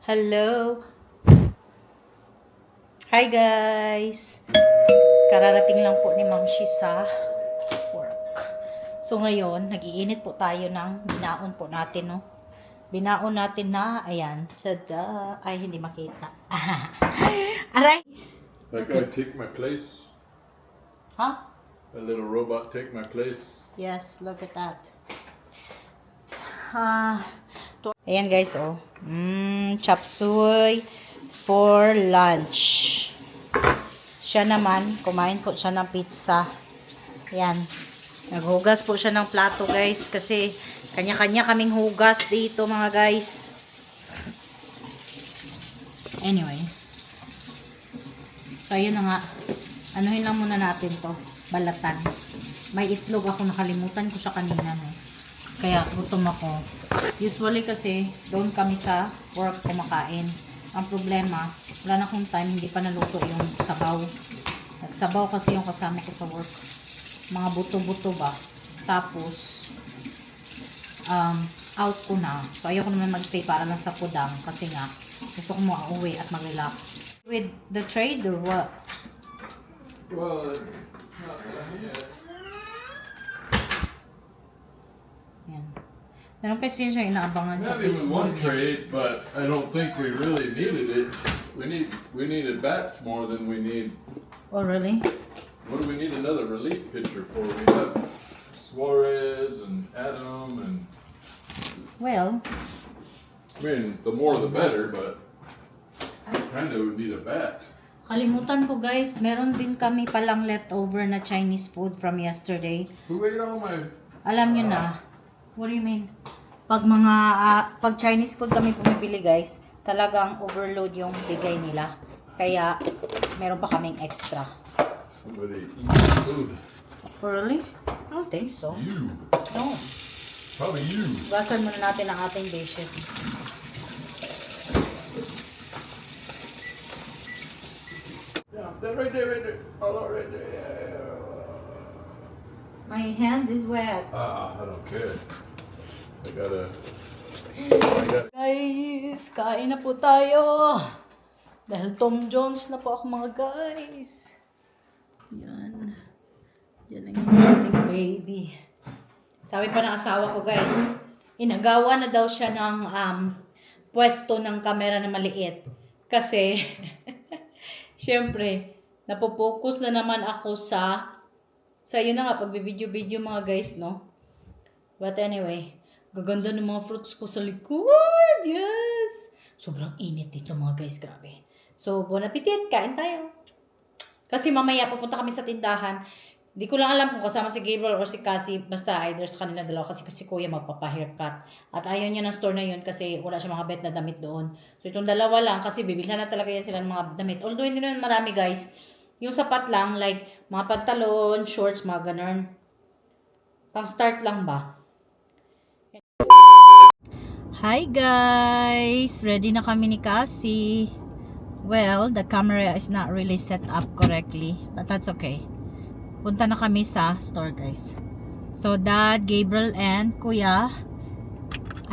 Hello. Hi guys. Kararating lang po ni Ma'am Shi sa work. So ngayon, nag-iinit po tayo ng binaon po natin, no? Binaon natin na, ayan. Tada! Ay, hindi makita. Aray! That guy take my place. Huh? That little robot take my place. Yes, look at that. Ayan guys, oh. Chop suey for lunch. Siya naman, kumain po siya ng pizza. Ayan. Naghugas po siya ng plato guys kasi kanya-kanya kaming hugas dito mga guys. Anyway. So, yun na nga. Anuhin lang muna natin to. Balatan. May itlog ako. Nakalimutan ko siya kanina. No? Kaya gutom ako. Usually kasi doon kami sa work kumakain. Ang problema, wala na akong time. Hindi pa naluto yung sabaw. Nagsabaw kasi yung kasama ko sa work. Mga buto-buto ba. Tapos, out ko na. So, ayoko naman mag-stay para lang sa pudang. Kasi nga, gusto ko mauwi at mag-relax. With the trade or what? Well, not yet. Yan. Meron kasi siya inaabangan sa Not even baseball. one trade, but I don't think we really needed it. We needed bats more than we need. Oh, really? What do we need another relief pitcher for? We have Suarez and Adam, and Well, I mean the more the better, but kind of would need a bat. kalimutan ko guys, meron din kami palang leftover na Chinese food from yesterday. Who ate all my? Alam nyo na. What do you mean? Pag pag Chinese food kami pumipili guys, talagang overload yung bigay nila. Kaya, meron pa kaming extra. Somebody eats food. Really? I don't think so. You. No. Probably you. Gasan muna natin ang ating dishes. Yeah, that right there, right there. Oh, right there. Yeah. My hand is wet. I don't care. I gotta. Guys, kain na po tayo. Dahil Tom Jones na po ako mga guys. Yan. Yan ang ating baby. Sabi pa ng asawa ko guys, inagawa na daw siya ng pwesto ng kamera na maliit. Kasi, syempre, napopokus na naman ako sa yun na nga, pagbibideo-video mga guys, no? But anyway, gaganda ng mga fruits ko sa likod. Yes! Sobrang init dito mga guys, grabe. So, bon appetit, kain tayo. Kasi mamaya pupunta kami sa tindahan. Di ko lang alam kung kasama si Gabriel or si Cassie. Basta either sa kanila dalawa kasi si Kuya magpapa-haircut. At ayaw niya ng store na yun kasi wala siya mga bet na damit doon. So, itong dalawa lang kasi bibilhan na talaga yan sila ng mga damit. Although hindi naman marami guys. Yung sapat lang, like mga pantalon, shorts, mga ganun. Pang start lang ba? Hi guys! Ready na kami ni Cassie. Well, the camera is not really set up correctly. But that's okay. Punta na kami sa store guys. So, Dad, Gabriel, and Kuya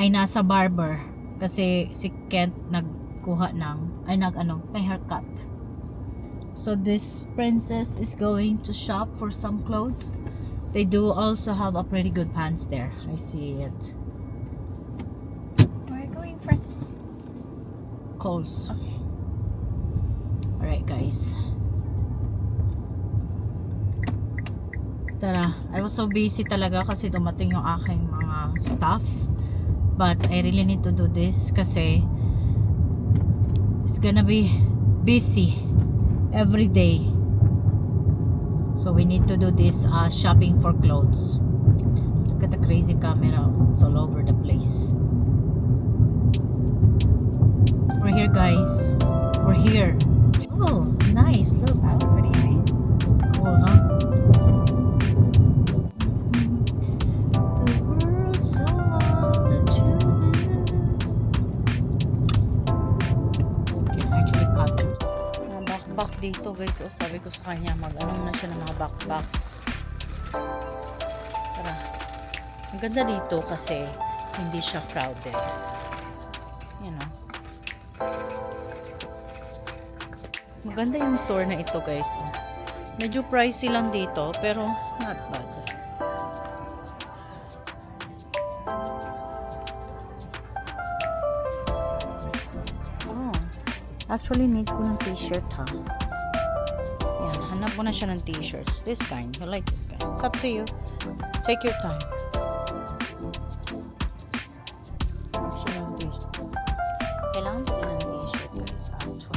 ay nasa barber. Kasi si Kent nagkuha ng, may haircut. So, this princess is going to shop for some clothes. They do also have a pretty good pants there. I see it. We're going first. Coles. Okay. Alright guys. Tara. I was so busy talaga kasi dumating yung aking mga stuff. But I really need to do this kasi it's gonna be busy every day. So we need to do this shopping for clothes. Look at the crazy camera. It's all over the place. We're here guys. We're here. Oh, nice. Look, That was pretty nice. cool, huh? The world's so long that you can actually capture. Mga backpack dito guys. O sabi ko sa kanya, mag-ano na siya ng mga backpacks. Tara. Ang ganda dito kasi hindi siya crowded. You know. Maganda yung store na ito, guys. Medyo pricey lang dito, pero not bad. Oh, actually need ko ng t-shirt, ha. Yan, hanap mo na siya ng t-shirts. This kind. I like this kind. It's up to you. Take your time. Kailangan ko din ng t-shirt, guys, actually.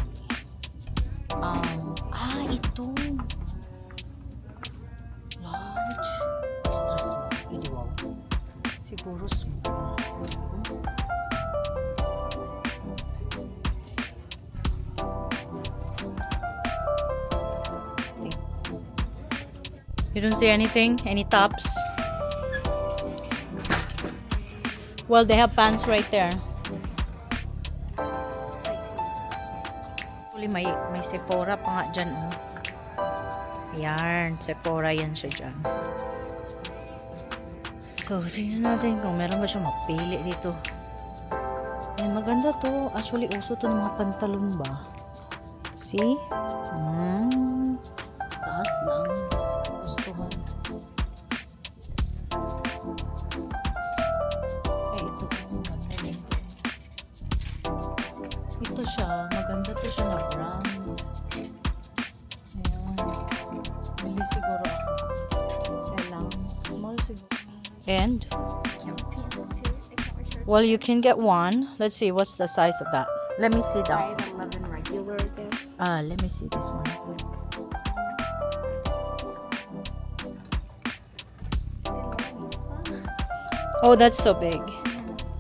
Ito. Large. Extra small. Hindi, wow. Siguro small. You don't see anything? Any tops? Well, they have pants right there. May Sephora pa nga dyan, oh. Ayan, Sephora yan siya dyan. So, tingnan natin kung meron ba siya mapili dito. Ayan, maganda to. Actually, uso to ng mga pantalon ba? See? Taas lang. Gustuhan. Ay, ito. Maganda dito. Ito siya. Maganda to siya na brown. Ayan. Bili siguro ako. Kailang. Small siguro. And? Well, you can get one. Let's see. What's the size of that? Let me see that. Size 11 regular, I guess. Let me see this one. Oh, that's so big.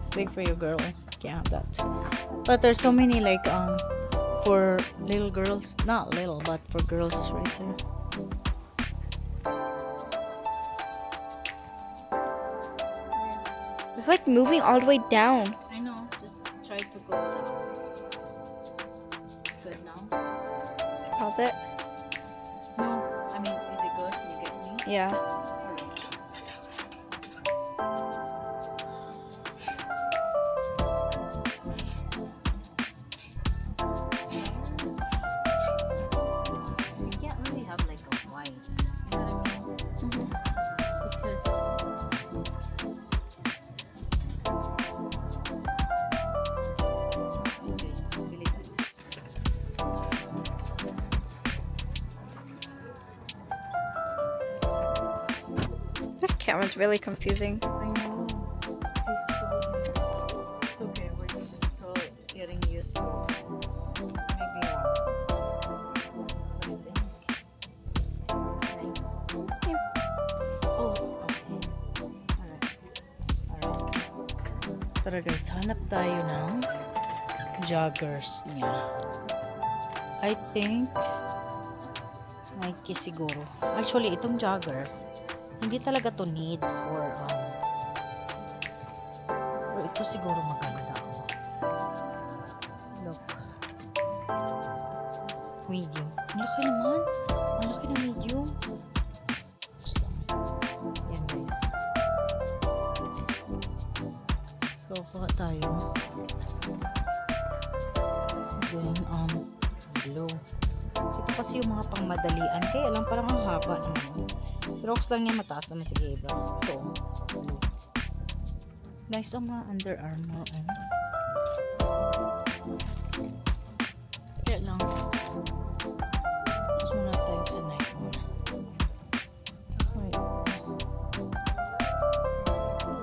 It's big for you, girl. Can't have that. But there's so many like for little girls, not little, but for girls right there. It's like moving all the way down. I know. Just try to go down. It's good now. How's it? No, I mean, is it good? You get me? Yeah. You can't really have like a white. You know what I mean? Because This camera's really confusing. I know. It's okay. We're just still getting used to maybe one. What do you think? Nice. Oh. Okay. Alright. Tara guys, hanap tayo ng joggers niya. I think Nike siguro. Actually, itong joggers, hindi talaga to need for pero ito siguro maganda. Look. Medium. Ang laki naman. Ang laki na medium. Yan guys. So, kuha tayo. Then, blue. Ito kasi yung mga pangmadalian. Kaya lang parang ang haba naman. Rocks lang niya, mataas naman sa iba. Ito. Blue. Nice ang mga Under Armour. Kaya lang. Mas muna tayo sa Nike muna. Wait.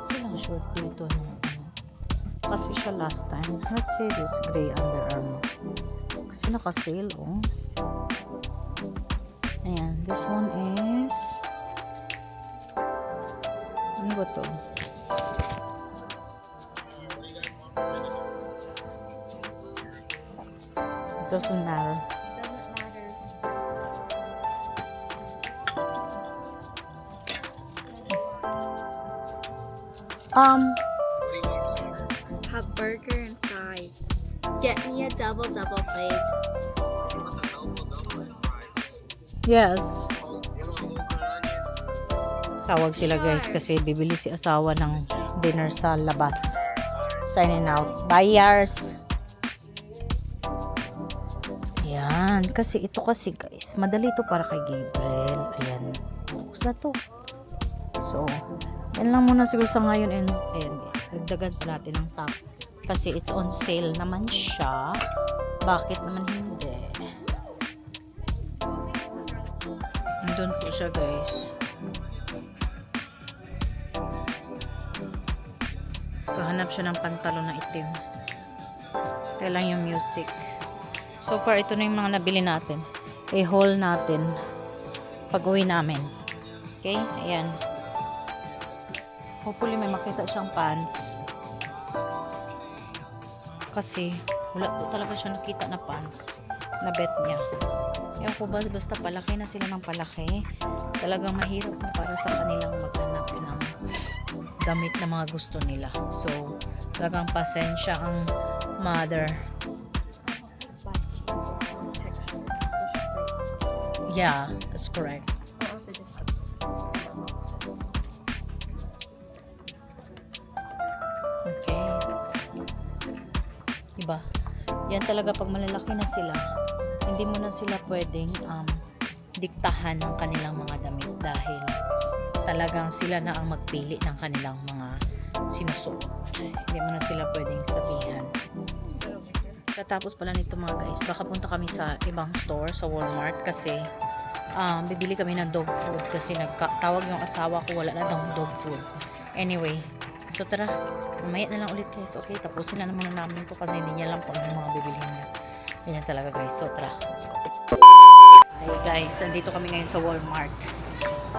Silang short dito na kasi siya last time. Let's say this gray Under Armour. Kasi naka-sale, oh. Ayan. This one is ano ba to? It doesn't matter. Doesn't matter. Have burger and fries. Get me a double please. Yes. Tawag sila guys kasi bibili si asawa ng dinner sa labas. Signing out. Buyers. Ayan. Kasi ito kasi guys, madali ito para kay Gabriel. Ayan. Tapos na to. So, yan lang muna siguro sa ngayon. And ayan guys, dagdagan pa natin ang top. Kasi it's on sale naman siya. Bakit naman hindi? Nandun po siya guys. Kahanap siya ng pantalon na itim. Kaya lang yung music. So far, ito na yung mga nabili natin. I-haul natin pag uwi namin. Okay? Ayan. Hopefully may makita siyang pants. Kasi wala po talaga siya nakita na pants na bet niya. Ewan ko ba, basta palaki na sila ng palaki. Talagang mahirap na para sa kanilang maghanap ng damit na mga gusto nila. So, talagang pasensya ang mother. Yeah, that's correct. Okay. Diba? Yan talaga pag malalaki na sila, hindi mo na sila pwedeng diktahan ng kanilang mga damit dahil talagang sila na ang magpili ng kanilang mga sinusuot. Hindi mo na sila pwedeng sabihan. Katapos pala nito mga guys, baka punta kami sa ibang store, sa Walmart kasi bibili kami ng dog food kasi nagtawag yung asawa ko, wala na daw dog food. Anyway, so tara, mamaya na lang ulit guys. Okay, tapusin na naman namin to kasi hindi niya alam kung ano mga bibilihin niya. Ganyan talaga guys. So tara, let's go. Hi guys, nandito kami ngayon sa Walmart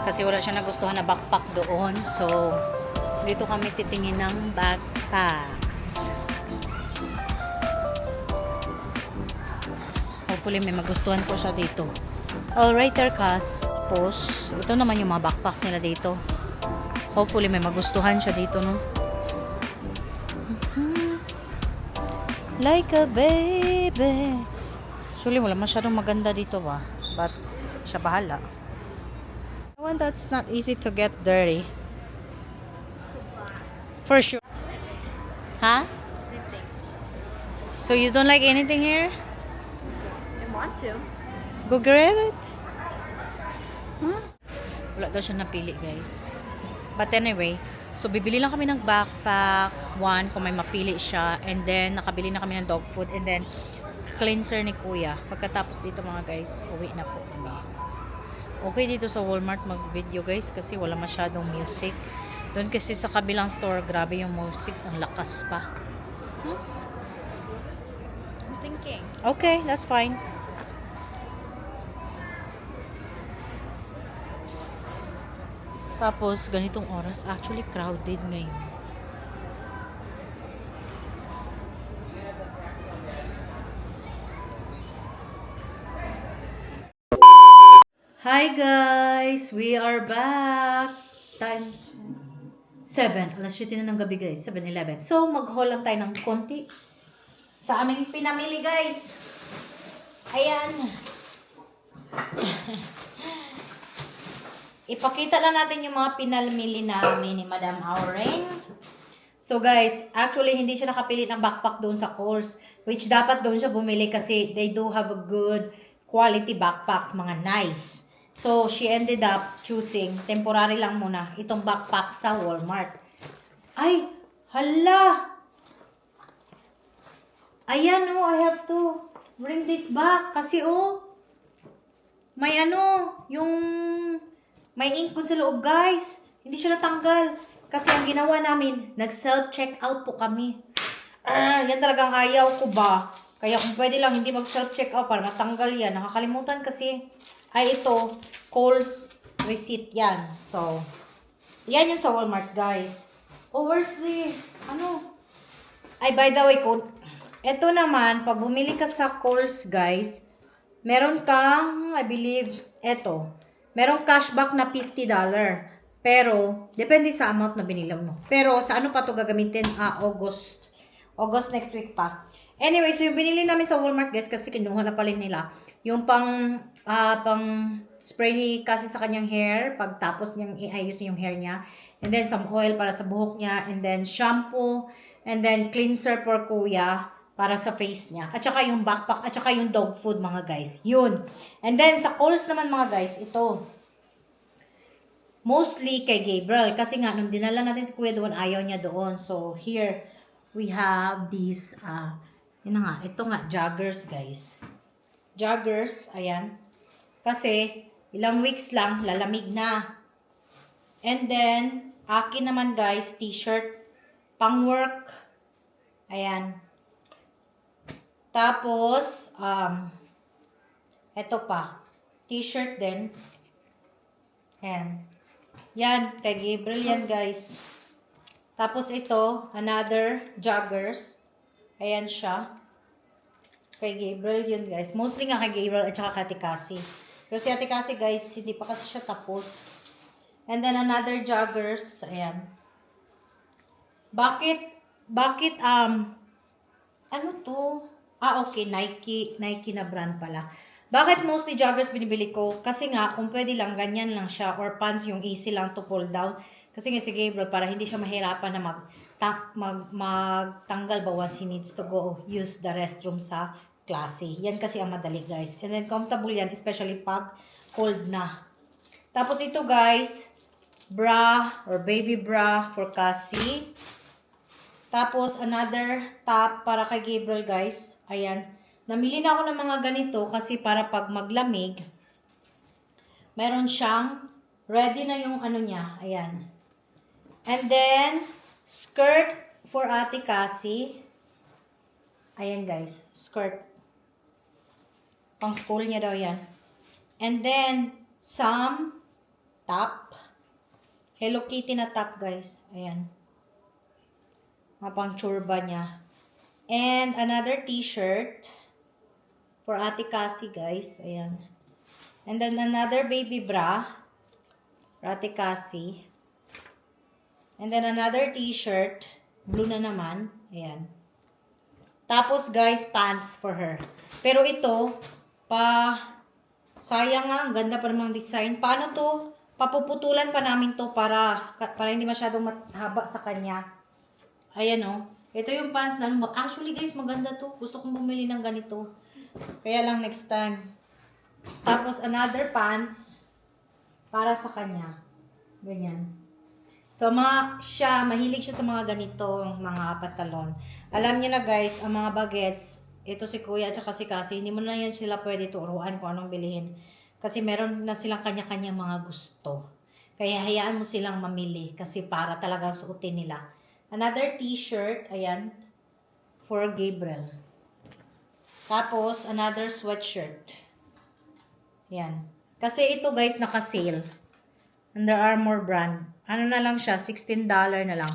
kasi wala siya nagustuhan na backpack doon. So, dito kami titingin ng backpacks. Hopefully may magustuhan ko siya dito. Alright, Terkas. Tapos, ito naman yung mga backpacks nila dito. Hopefully may magustuhan siya dito, no? Like a baby. Actually, wala masyadong maganda dito ba? But, siya bahala. One that's not easy to get dirty. For sure. Huh? So, you don't like anything here? I want to. Go grab it. Huh? Wala daw siya napili, guys. But anyway, so bibili lang kami ng backpack, one, kung may mapili siya, and then nakabili na kami ng dog food, and then cleanser ni kuya. Pagkatapos dito mga guys, uwi na po kami. Okay dito sa Walmart mag-video guys, kasi wala masyadong music. Doon kasi sa kabilang store, grabe yung music, ang lakas pa. I'm thinking. Okay, that's fine. Tapos, ganitong oras, actually crowded ngayon. Hi guys! We are back! Time 7. Alas 7 na ng gabi guys. 7-11. So, mag-haul lang tayo ng konti sa aming pinamili guys. Ayan. Ipakita lang natin yung mga pinamili namin ni Madam Auring. So guys, actually hindi siya nakapili ng backpack doon sa Kohl's, which dapat doon siya bumili kasi they do have a good quality backpacks, mga nice. So she ended up choosing, temporary lang muna, itong backpack sa Walmart. Ay, hala! Ayan oh, I have to bring this back kasi oh, may ano, yung may ink sa loob guys. Hindi siya natanggal. Kasi ang ginawa namin, nag-self-checkout po kami. Yan talagang ayaw ko ba? Kaya kung pwede lang, hindi mag-self-checkout para matanggal yan. Nakakalimutan kasi, ay ito, Kohl's receipt yan. So, yan yung sa Walmart guys. Oh, where's the, ano? Ay, by the way, ito naman, pag bumili ka sa Kohl's guys, meron kang, I believe, eto. Merong cashback na $50. Pero, depende sa amount na binili mo. Pero, sa ano pa to gagamitin? August. August next week pa. Anyway, so yung binili namin sa Walmart, guys, kasi kinuha na pala nila. Yung pang spray kasi sa kanyang hair, pagtapos niyang iayusin yung hair niya. And then, some oil para sa buhok niya. And then, shampoo. And then, cleanser for kuya. para sa face niya. At saka yung backpack, at saka yung dog food, mga guys. Yun. And then, sa Kohl's naman, mga guys, ito. Mostly kay Gabriel. Kasi nga, nung dinala natin si Kuya doon, ayaw niya doon. So, here, we have these, yun na nga, ito nga, joggers, guys. Joggers, ayan. Kasi, ilang weeks lang, lalamig na. And then, akin naman, guys, t-shirt, pang work. Ayan. Tapos, ito pa, t-shirt din. Ayan. Yan, kay Gabriel yan, guys. Tapos ito, another joggers. Ayan siya. Kay Gabriel yun, guys. Mostly nga kay Gabriel at saka kay Ate Cassie. Pero si Ate Cassie, guys, hindi pa kasi siya tapos. And then another joggers. Ayan. Bakit, ano to? Okay, Nike na brand pala. Bakit mostly joggers binibili ko? Kasi nga, kung pwede lang, ganyan lang siya. Or pants yung easy lang to pull down. Kasi nga si Gabriel, para hindi siya mahirapan na magtanggal ba once he needs to go use the restroom sa klase. Yan kasi ang madali, guys. And then, comfortable yan, especially pag cold na. Tapos ito, guys, bra or baby bra for Cassie. Tapos, another top para kay Gabriel, guys. Ayan. Namili na ako ng mga ganito kasi para pag maglamig, meron siyang ready na yung ano niya. Ayan. And then, skirt for Ate Cassie. Ayan, guys. Skirt. Pang school niya daw yan. And then, some top. Hello Kitty na top, guys. Ayan. Mapang churba niya. And another t-shirt for Ate Cassie, guys. Ayan. And then another baby bra for Ate Cassie. And then another t-shirt. Blue na naman. Ayan. Tapos, guys, pants for her. Pero ito, sayang nga, ang ganda pa namang design. Paano to? Papuputulan pa namin to para hindi masyadong mahaba sa kanya. Ayan, oh. Ito yung pants na, actually, guys, maganda to. Gusto kong bumili ng ganito. Kaya lang next time. Tapos, another pants para sa kanya. Ganyan. So, mahilig siya sa mga ganitong mga pantalon. Alam niyo na, guys, ang mga bagets, ito si Kuya at saka si Cassie, hindi mo na yan sila pwede turuan kung anong bilihin. Kasi meron na silang kanya-kanya mga gusto. Kaya hayaan mo silang mamili kasi para talagang suotin nila. Another t-shirt, ayan, for Gabriel. Tapos, another sweatshirt. Ayan. Kasi ito, guys, naka-sale. Under Armour brand. Ano na lang siya, $16 na lang.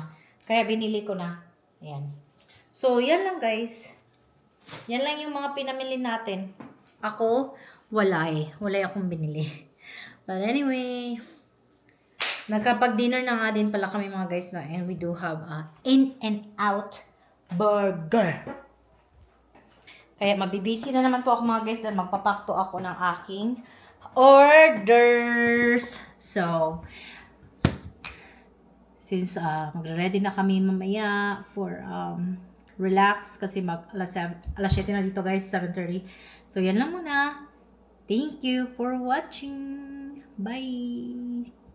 Kaya binili ko na. Ayan. So, yan lang, guys. Yan lang yung mga pinamili natin. Ako, wala eh. Wala akong binili. But anyway, nagkapag-dinner na nga din pala kami mga guys, no? And we do have a In-N-Out burger. Kaya mabibisi na naman po ako mga guys dahil magpapack po ako ng aking orders. So, since magre-ready na kami mamaya for relax kasi alas 7 na dito guys, 7:30. So, yan lang muna. Thank you for watching. Bye!